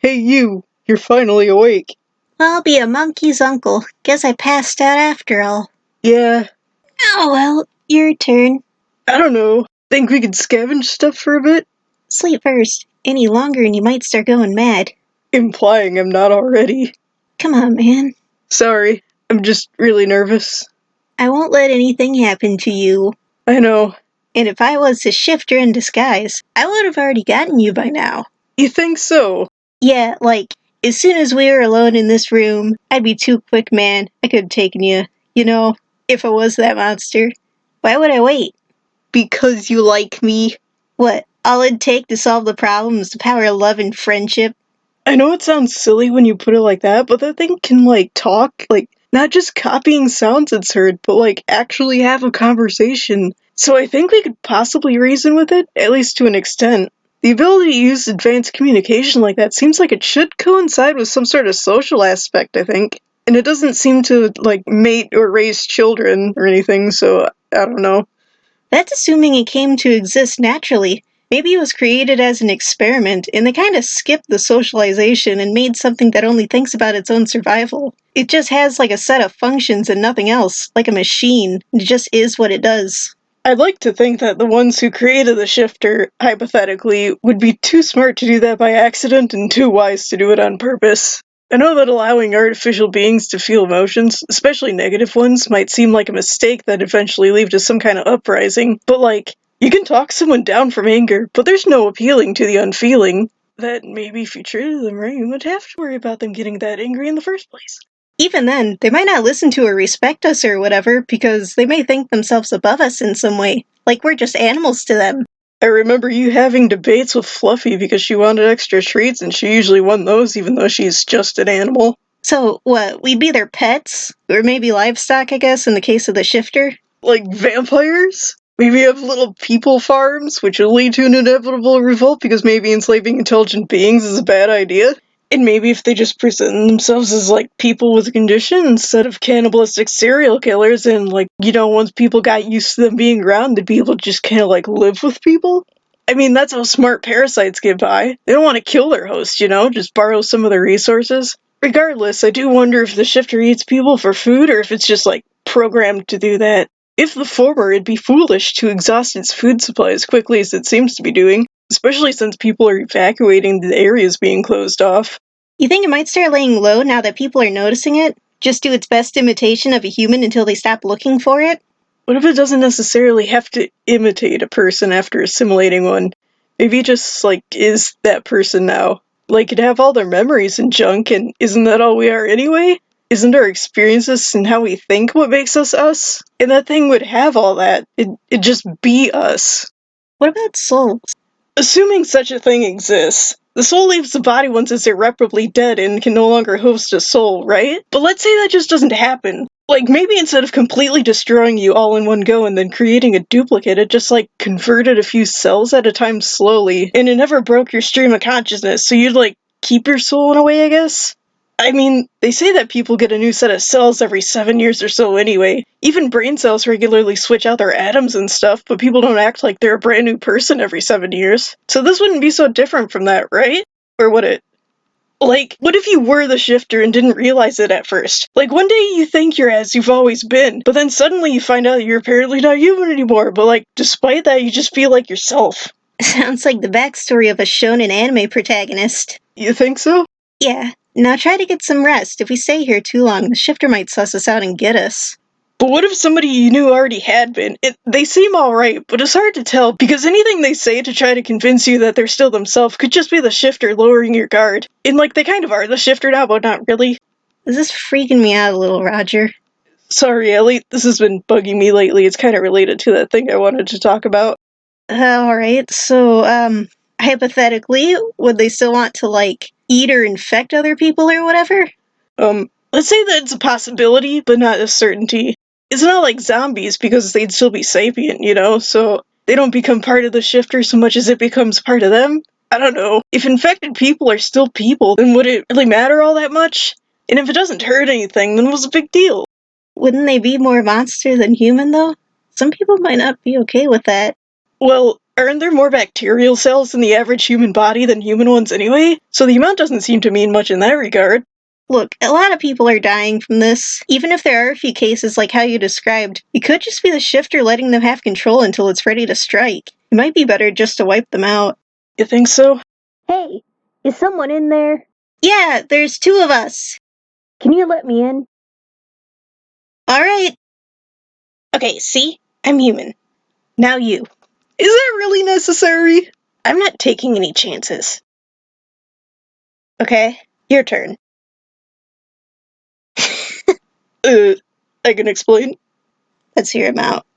Hey you, you're finally awake. I'll be a monkey's uncle. Guess I passed out after all. Yeah, Oh well, your turn. I don't know. Think we could scavenge stuff for a bit? Sleep first. Any longer and you might start going mad. Implying I'm not already. Come on, man. Sorry, I'm just really nervous. I won't let anything happen to you. I know. And if I was a shifter in disguise, I would have already gotten you by now. You think so? Yeah, as soon as we were alone in this room, I'd be too quick, man. I could have taken you. If I was that monster. Why would I wait? Because you like me. What, all it'd take to solve the problem is the power of love and friendship? I know it sounds silly when you put it like that, but that thing can, talk, not just copying sounds it's heard, but, actually have a conversation. So I think we could possibly reason with it, at least to an extent. The ability to use advanced communication like that seems like it should coincide with some sort of social aspect, I think. And it doesn't seem to, mate or raise children or anything, so I don't know. That's assuming it came to exist naturally. Maybe it was created as an experiment, and they kind of skipped the socialization and made something that only thinks about its own survival. It just has a set of functions and nothing else, like a machine. It just is what it does. I'd like to think that the ones who created the shifter, hypothetically, would be too smart to do that by accident and too wise to do it on purpose. I know that allowing artificial beings to feel emotions, especially negative ones, might seem like a mistake that eventually lead to some kind of uprising, but you can talk someone down from anger, but there's no appealing to the unfeeling. That maybe if you treated them right, you wouldn't have to worry about them getting that angry in the first place. Even then, they might not listen to or respect us or whatever, because they may think themselves above us in some way, like we're just animals to them. I remember you having debates with Fluffy because she wanted extra treats and she usually won those even though she's just an animal. So, what, we'd be their pets? Or maybe livestock, I guess, in the case of the shifter? Like vampires? Maybe have little people farms, which will lead to an inevitable revolt because maybe enslaving intelligent beings is a bad idea. And maybe if they just present themselves as, people with a condition instead of cannibalistic serial killers and, once people got used to them being around, they'd be able to just kind of, live with people. I mean, that's how smart parasites get by. They don't want to kill their host, just borrow some of their resources. Regardless, I do wonder if the shifter eats people for food or if it's just, programmed to do that. If the former, it'd be foolish to exhaust its food supply as quickly as it seems to be doing, especially since people are evacuating the areas being closed off. You think it might start laying low now that people are noticing it? Just do its best imitation of a human until they stop looking for it? What if it doesn't necessarily have to imitate a person after assimilating one? Maybe it just, is that person now. It'd have all their memories and junk, and isn't that all we are anyway? Isn't our experiences and how we think what makes us us? And that thing would have all that. It'd just be us. What about souls? Assuming such a thing exists, the soul leaves the body once it's irreparably dead and can no longer host a soul, right? But let's say that just doesn't happen. Maybe instead of completely destroying you all in one go and then creating a duplicate, it just, converted a few cells at a time slowly, and it never broke your stream of consciousness, so you'd, keep your soul in a way, I guess? I mean, they say that people get a new set of cells every 7 years or so anyway. Even brain cells regularly switch out their atoms and stuff, but people don't act like they're a brand new person every 7 years. So this wouldn't be so different from that, right? Or would it? What if you were the shifter and didn't realize it at first? One day you think you're as you've always been, but then suddenly you find out you're apparently not human anymore, but despite that, you just feel like yourself. Sounds like the backstory of a shonen anime protagonist. You think so? Yeah. Now try to get some rest. If we stay here too long, the shifter might suss us out and get us. But what if somebody you knew already had been? They seem alright, but it's hard to tell, because anything they say to try to convince you that they're still themselves could just be the shifter lowering your guard. And they kind of are the shifter now, but not really. This is freaking me out a little, Roger. Sorry, Ellie, this has been bugging me lately. It's kind of related to that thing I wanted to talk about. Alright, so, hypothetically, would they still want to, eat or infect other people or whatever? Let's say that it's a possibility, but not a certainty. It's not like zombies, because they'd still be sapient, so they don't become part of the shifter so much as it becomes part of them. I don't know. If infected people are still people, then would it really matter all that much? And if it doesn't hurt anything, then what's the big deal? Wouldn't they be more monster than human, though? Some people might not be okay with that. Well, Aren't there more bacterial cells in the average human body than human ones anyway? So the amount doesn't seem to mean much in that regard. Look, a lot of people are dying from this. Even if there are a few cases like how you described, it could just be the shifter letting them have control until it's ready to strike. It might be better just to wipe them out. You think so? Hey, is someone in there? Yeah, there's 2 of us. Can you let me in? Alright. Okay, see? I'm human. Now you. Is that really necessary? I'm not taking any chances. Okay, your turn. I can explain. Let's hear him out.